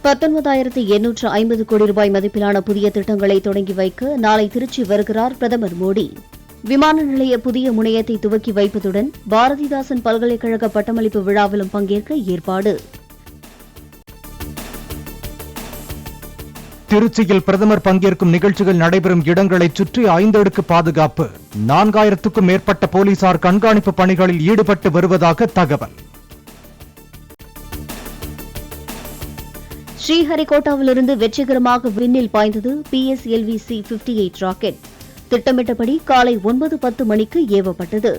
19,850 கோடி ரூபாய் மதிப்பிலான புதிய திட்டங்களை தொடங்கி வைக்க நாளை திருச்சி வருகிறார் பிரதமர் மோடி. விமான நிலைய புதிய முனையத்தை துவக்கி வைப்பதுடன் பாரதிதாசன் பல்கலைக்கழக பட்டமளிப்பு விழாவிலும் பங்கேற்க ஏற்பாடு. திருச்சியில் பிரதமர் பங்கேற்கும் நிகழ்ச்சிகள் நடைபெறும் இடங்களைச் சுற்றி 5 அடுக்கு பாதுகாப்பு. 4000க்கும் மேற்பட்ட போலீசார் கண்காணிப்பு பணிகளில் ஈடுபட்டு வருவதாக தகவல். ஸ்ரீஹரிகோட்டாவிலிருந்து வெற்றிகரமாக விண்ணில் பாய்ந்தது PSLV C-58 ராக்கெட். திட்டமிட்டபடி காலை 9:10 மணிக்கு ஏவப்பட்டது.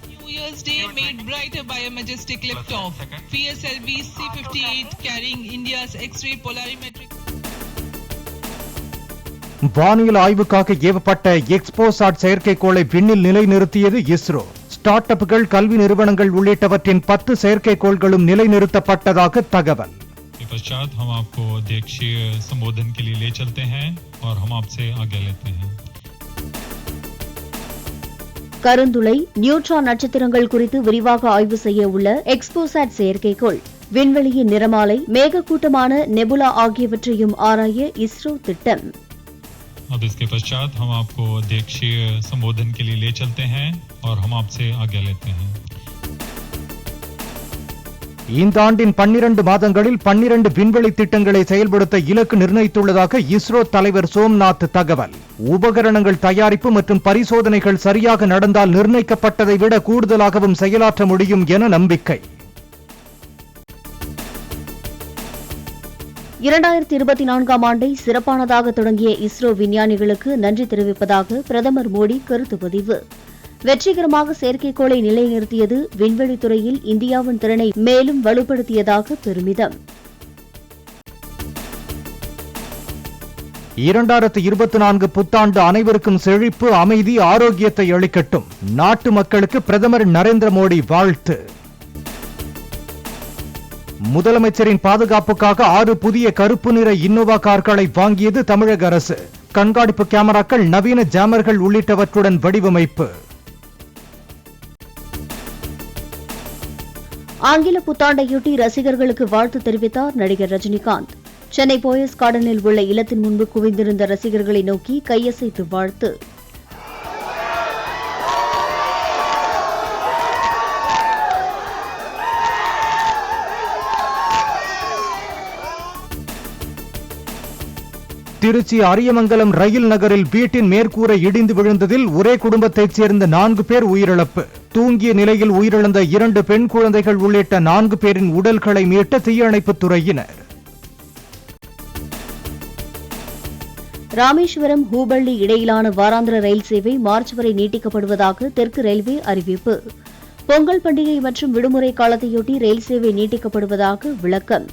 New Year's Day made brighter by a majestic liftoff. PSLV C-58 carrying India's X-ray polarimetric. வானியல் ஆய்வுக்காக ஏவப்பட்ட எக்ஸ்போசாட் செயற்கைக்கோளை விண்ணில் நிலைநிறுத்தியது இஸ்ரோ. ஸ்டார்ட் அப்புகள், கல்வி நிறுவனங்கள் உள்ளிட்டவற்றின் 10 செயற்கைக்கோள்களும் நிலைநிறுத்தப்பட்டதாக தகவல். पश्चात हम आपको अध्यक्षीय संबोधन के लिए ले चलते हैं और हम आपसे आज्ञा लेते हैं. கருந்துளை, நியூட்ரான் நட்சத்திரங்கள் குறித்து விரிவாக ஆய்வு செய்ய உள்ள எக்ஸ்போசாட் செயற்கைக்கோள் விண்வெளியின் நிறமாலை, மேகக்கூட்டமான நெபுலா ஆகியவற்றையும் ஆராய இஸ்ரோ திட்டம். अब इसके पश्चात हम आपको अध्यक्षीय संबोधन के लिए ले चलते हैं और हम आपसे आज्ञा लेते हैं. இந்த ஆண்டின் 12 மாதங்களில் 12 விண்வெளி திட்டங்களை செயல்படுத்த இலக்கு நிர்ணயித்துள்ளதாக இஸ்ரோ தலைவர் சோம்நாத் தகவல். உபகரணங்கள் தயாரிப்பு மற்றும் பரிசோதனைகள் சரியாக நடந்தால் நிர்ணயிக்கப்பட்டதை விட கூடுதலாகவும் செயலாற்ற முடியும் என நம்பிக்கை. 2024ஆம் ஆண்டை சிறப்பானதாக தொடங்கிய இஸ்ரோ விஞ்ஞானிகளுக்கு நன்றி தெரிவிப்பதாக பிரதமர் மோடி கருத்து பதிவு. வெற்றிகரமாக செயற்கைக்கோளை நிலைநிறுத்தியது விண்வெளித்துறையில் இந்தியாவின் திறனை மேலும் வலுப்படுத்தியதாக பெருமிதம். 2024 புத்தாண்டு அனைவருக்கும் செழிப்பு, அமைதி, ஆரோக்கியத்தை அளிக்கட்டும். நாட்டு மக்களுக்கு பிரதமர் நரேந்திர மோடி வாழ்த்து. முதலமைச்சரின் பாதுகாப்புக்காக 6 புதிய கருப்பு நிற இன்னோவா கார்களை வாங்கியது தமிழக அரசு. கண்காணிப்பு கேமராக்கள், நவீன ஜாமர்கள் உள்ளிட்டவற்றுடன் வடிவமைப்பு. ஆங்கில புத்தாண்டையொட்டி ரசிகர்களுக்கு வாழ்த்து தெரிவித்தார் நடிகர் ரஜினிகாந்த். சென்னை போயஸ் கார்டனில் உள்ள இல்லத்தின் முன்பு குவிந்திருந்த ரசிகர்களை நோக்கி கையசைத்து வாழ்த்து. திருச்சி அரியமங்கலம் ரயில் நகரில் வீட்டின் மேற்கூரை இடிந்து விழுந்ததில் ஒரே குடும்பத்தைச் சேர்ந்த 4 பேர் உயிரிழப்பு. தூங்கிய நிலையில் உயிரிழந்த 2 பெண் குழந்தைகள் உள்ளிட்ட 4 பேரின் உடல்களை மீட்ட தீயணைப்புத் துறையினர். ராமேஸ்வரம் ஹூபள்ளி இடையிலான வாராந்திர ரயில் சேவை மார்ச் வரை நீட்டிக்கப்படுவதாக தெற்கு ரயில்வே அறிவிப்பு. பொங்கல் பண்டிகை மற்றும் விடுமுறை காலத்தையொட்டி ரயில் சேவை நீட்டிக்கப்படுவதாக விளக்கம்.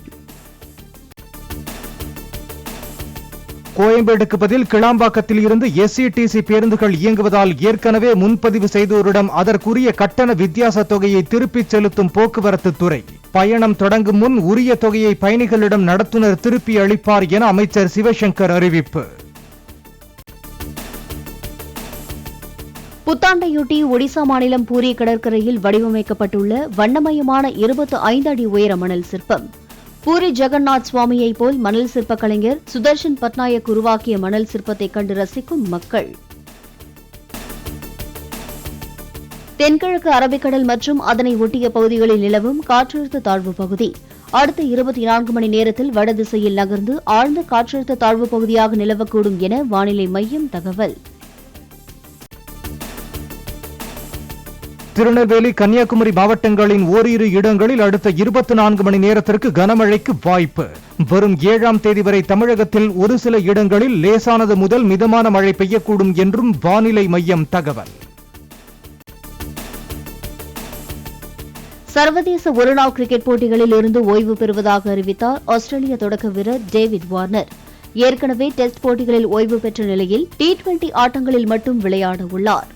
கோயம்பேடுக்கு பதில் கிளாம்பாக்கத்தில் இருந்து SCTC பேருந்துகள் இயங்குவதால் ஏற்கனவே முன்பதிவு செய்தோரிடம் அதற்குரிய கட்டண வித்தியாச தொகையை திருப்பிச் செலுத்தும் போக்குவரத்து துறை. பயணம் தொடங்கும் முன் உரிய தொகையை பயணிகளிடம் நடத்துனர் திருப்பி அளிப்பார் என அமைச்சர் சிவசங்கர் அறிவிப்பு. புத்தாண்டையொட்டி ஒடிசா மாநிலம் பூரி கடற்கரையில் வடிவமைக்கப்பட்டுள்ள வண்ணமயமான 25 அடி உயர மணல் சிற்பம். பூரி ஜெகநாத் சுவாமியைப் போல் மணல் சிற்ப கலைஞர் சுதர்ஷன் பட்நாயக் உருவாக்கிய மணல் சிற்பத்தை கண்டு ரசிக்கும் மக்கள். தென்கிழக்கு அரபிக்கடல் மற்றும் அதனை ஒட்டிய பகுதிகளில் நிலவும் காற்றழுத்த தாழ்வு பகுதி அடுத்த 24 மணி நேரத்தில் வடதிசையில் நகர்ந்து ஆழ்ந்த காற்றழுத்த தாழ்வு பகுதியாக நிலவக்கூடும் என வானிலை மையம் தகவல். திருநெல்வேலி, கன்னியாகுமரி மாவட்டங்களின் ஓரிரு இடங்களில் அடுத்த 24 மணி நேரத்திற்கு கனமழைக்கு வாய்ப்பு. வரும் 7ஆம் தேதி வரை தமிழகத்தில் ஒரு சில இடங்களில் லேசானது முதல் மிதமான மழை பெய்யக்கூடும் என்றும் வானிலை மையம் தகவல். சர்வதேச ஒருநாள் கிரிக்கெட் போட்டிகளில் இருந்து ஓய்வு பெறுவதாக அறிவித்தார் ஆஸ்திரேலிய தொடக்க வீரர் டேவிட் வார்னர். ஏற்கனவே டெஸ்ட் போட்டிகளில் ஓய்வு பெற்ற நிலையில் T20 ஆட்டங்களில் மட்டும் விளையாட உள்ளார்.